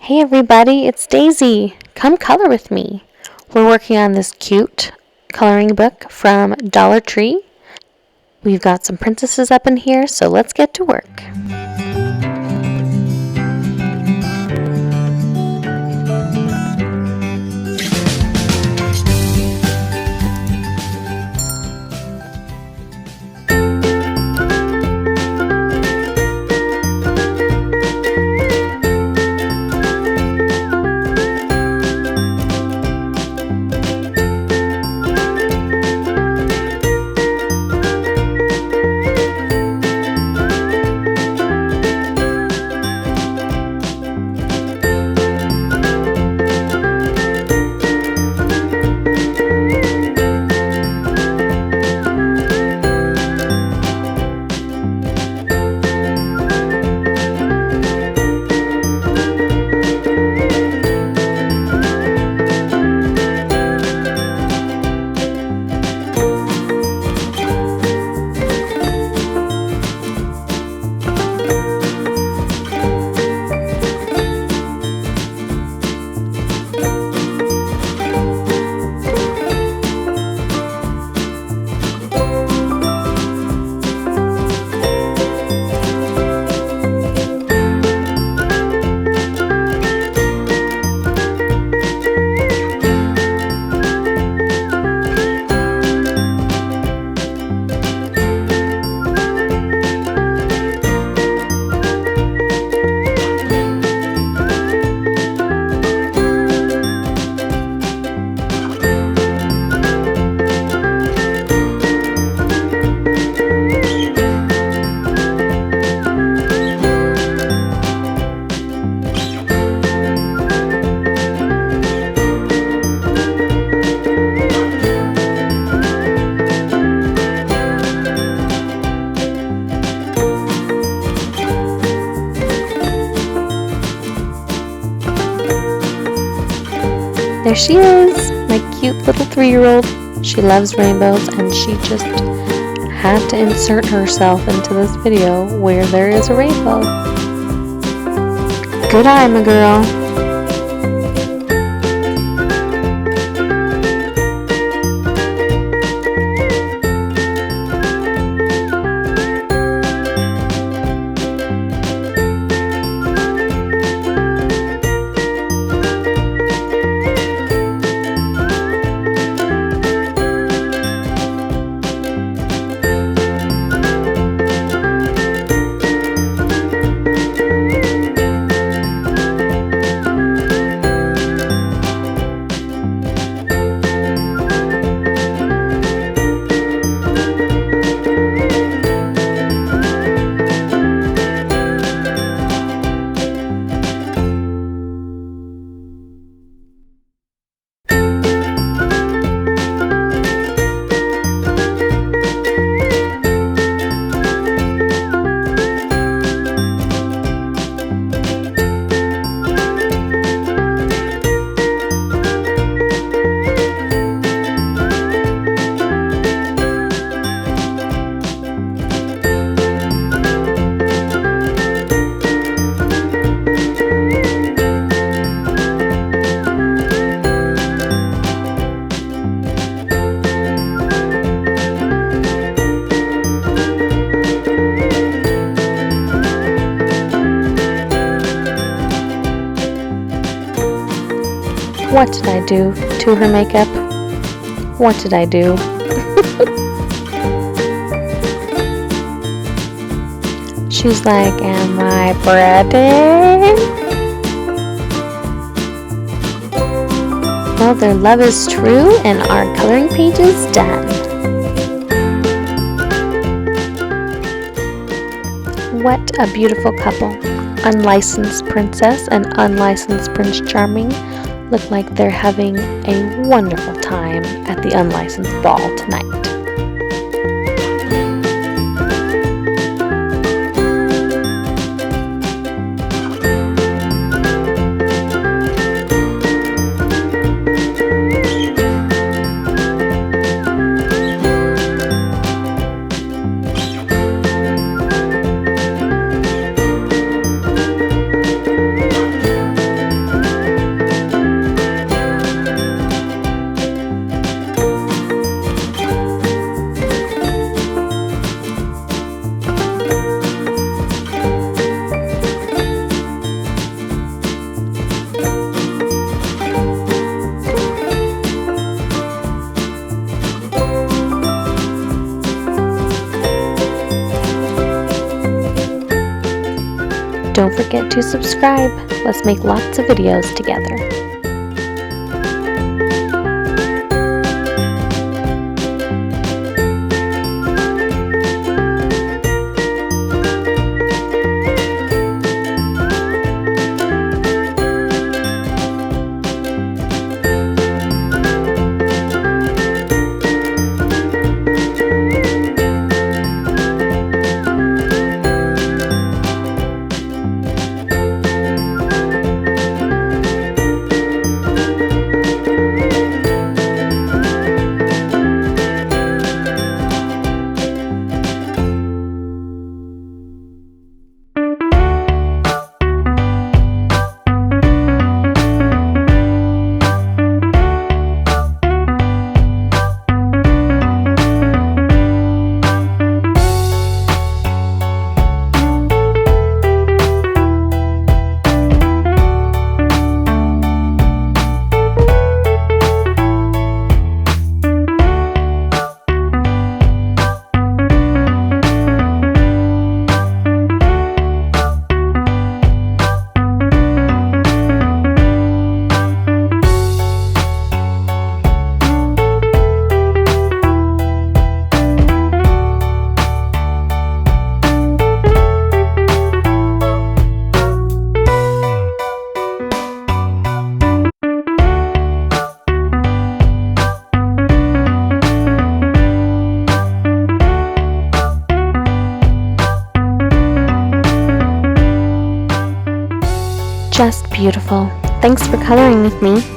Hey everybody, it's Daisy. Come color with me. We're working on this cute coloring book from Dollar Tree. We've got some princesses up in here, so let's get to work. There she is, my cute little 3-year-old. She loves rainbows and she just had to insert herself into this video where there is a rainbow. Good eye, my girl. What did I do to her makeup? What did I do? She's like, am I pretty? Well, their love is true and our coloring page is done. What a beautiful couple. Unlicensed princess and unlicensed Prince Charming look like they're having a wonderful time at the unlicensed ball tonight. forget to subscribe. Let's make lots of videos together. Just beautiful. Thanks for coloring with me.